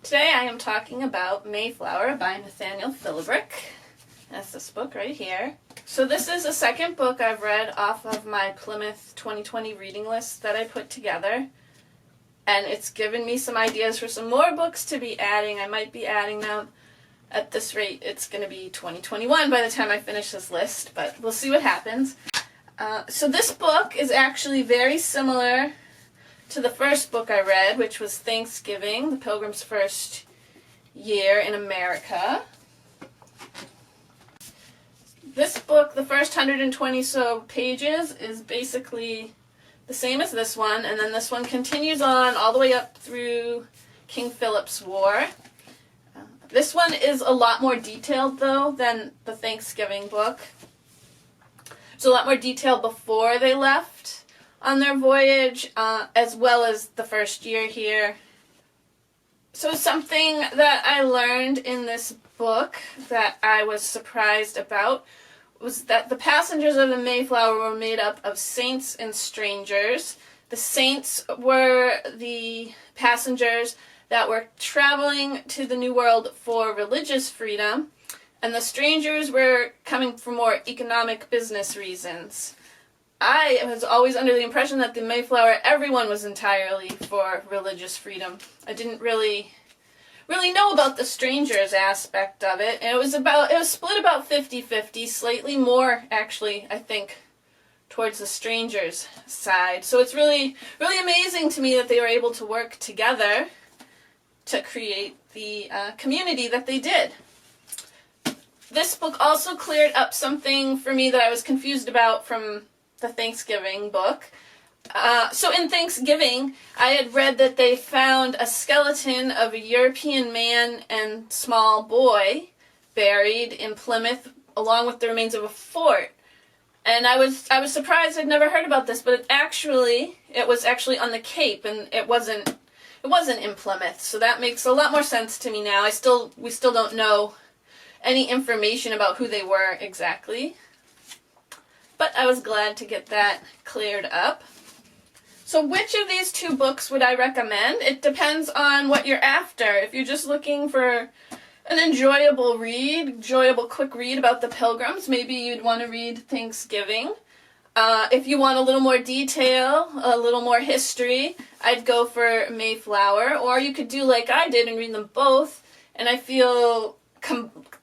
Today I am talking about Mayflower by Nathaniel Philbrick. That's this book right here. So this is the second book I've read off of my Plymouth 2020 reading list that I put together. And it's given me some ideas for some more books to be adding. I might be adding them. At this rate, it's going to be 2021 by the time I finish this list, but we'll see what happens. So this book is actually very similar to the first book I read, which was Thanksgiving, the Pilgrims' first year in America. This book, the first 120 so pages, is basically the same as this one, and then this one continues on all the way up through King Philip's War. This one is a lot more detailed, though, than the Thanksgiving book. It's a lot more detailed before they left on their voyage, as well as the first year here. So something that I learned in this book that I was surprised about was that the passengers of the Mayflower were made up of saints and strangers. The saints were the passengers that were traveling to the New World for religious freedom, and the strangers were coming for more economic business reasons. I was always under the impression that the Mayflower, everyone was entirely for religious freedom. I didn't really know about the strangers aspect of it, and it was split about 50-50, slightly more, actually, I think, towards the strangers' side. So it's really amazing to me that they were able to work together to create the community that they did. This book also cleared up something for me that I was confused about from the Thanksgiving book. So in Thanksgiving, I had read that they found a skeleton of a European man and small boy buried in Plymouth along with the remains of a fort. And I was surprised. I'd never heard about this, but it was actually on the Cape, and it wasn't in Plymouth. So that makes a lot more sense to me now. We still don't know any information about who they were exactly. But I was glad to get that cleared up. So which of these two books would I recommend? It depends on what you're after. If you're just looking for an enjoyable quick read about the Pilgrims, maybe you'd want to read Thanksgiving. If you want a little more detail, a little more history, I'd go for Mayflower. Or you could do like I did and read them both. And I feel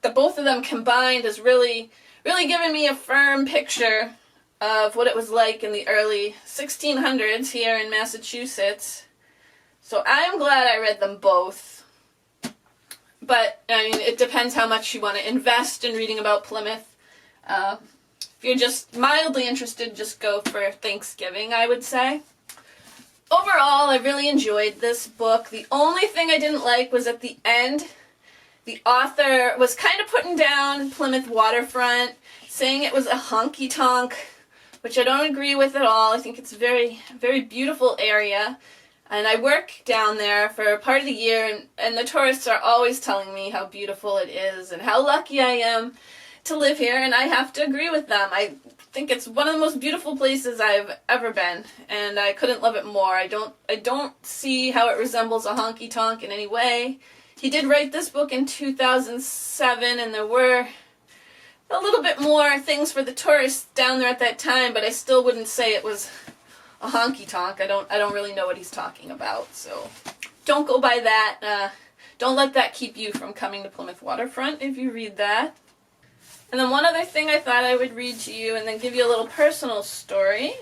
the both of them combined has really given me a firm picture of what it was like in the early 1600s here in Massachusetts. So I'm glad I read them both. But, I mean, it depends how much you want to invest in reading about Plymouth. If you're just mildly interested, just go for Thanksgiving, I would say. Overall, I really enjoyed this book. The only thing I didn't like was at the end, the author was kind of putting down Plymouth waterfront, saying it was a honky-tonk, which I don't agree with at all. I think it's a very, very beautiful area. And I work down there for part of the year, and the tourists are always telling me how beautiful it is and how lucky I am to live here, and I have to agree with them. I think it's one of the most beautiful places I've ever been, and I couldn't love it more. I don't see how it resembles a honky-tonk in any way. He did write this book in 2007, and there were a little bit more things for the tourists down there at that time, but I still wouldn't say it was a honky-tonk. I don't really know what he's talking about, so don't go by that. Don't let that keep you from coming to Plymouth Waterfront if you read that. And then one other thing I thought I would read to you and then give you a little personal story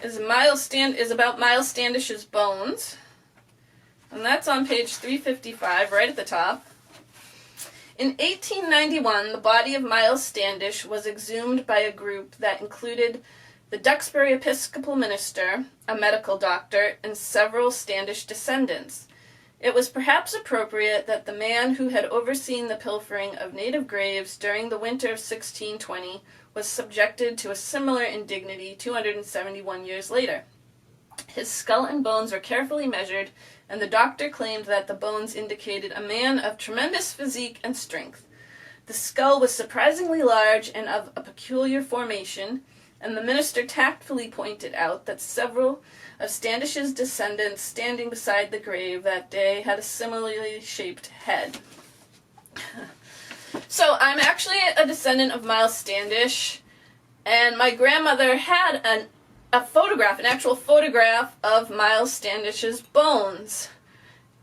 is about Miles Standish's bones. And that's on page 355, right at the top. In 1891, the body of Miles Standish was exhumed by a group that included the Duxbury Episcopal minister, a medical doctor, and several Standish descendants. It was perhaps appropriate that the man who had overseen the pilfering of native graves during the winter of 1620 was subjected to a similar indignity 271 years later. His skull and bones were carefully measured, and the doctor claimed that the bones indicated a man of tremendous physique and strength. The skull was surprisingly large and of a peculiar formation, and the minister tactfully pointed out that several of Standish's descendants standing beside the grave that day had a similarly shaped head. So I'm actually a descendant of Miles Standish, and my grandmother had an actual photograph of Miles Standish's bones.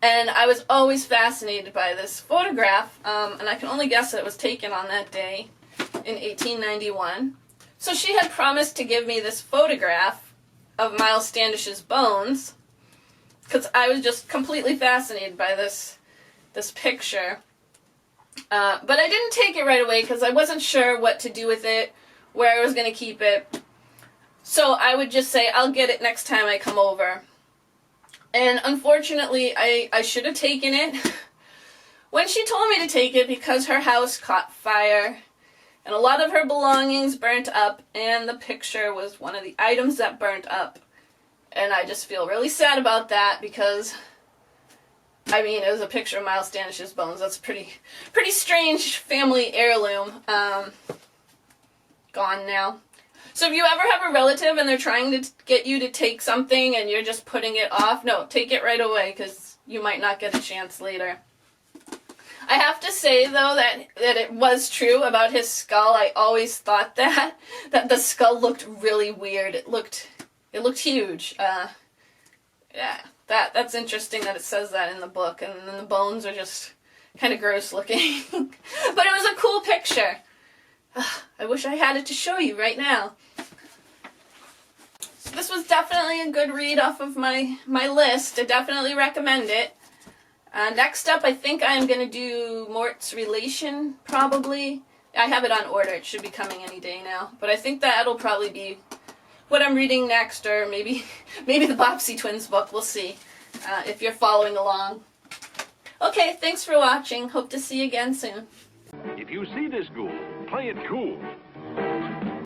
And I was always fascinated by this photograph, and I can only guess that it was taken on that day in 1891. So she had promised to give me this photograph of Miles Standish's bones, because I was just completely fascinated by this picture. But I didn't take it right away because I wasn't sure what to do with it, where I was going to keep it. So I would just say, I'll get it next time I come over. And unfortunately, I should have taken it when she told me to take it, because her house caught fire and a lot of her belongings burnt up, and the picture was one of the items that burnt up. And I just feel really sad about that, because I mean, it was a picture of Miles Standish's bones. That's a pretty strange family heirloom. Gone now. So if you ever have a relative and they're trying to get you to take something and you're just putting it off, no, take it right away, because you might not get a chance later. I have to say, though, that it was true about his skull. I always thought that the skull looked really weird. It looked huge. Yeah, that's interesting that it says that in the book, and then the bones are just kind of gross looking. But it was a cool picture. I wish I had it to show you right now. So this was definitely a good read off of my list. I definitely recommend it. Next up, I think I'm going to do Mort's Relation, probably. I have it on order. It should be coming any day now. But I think that'll probably be what I'm reading next, or maybe the Bobbsey Twins book. We'll see if you're following along. Okay, thanks for watching. Hope to see you again soon. If you see this ghoul, play it cool.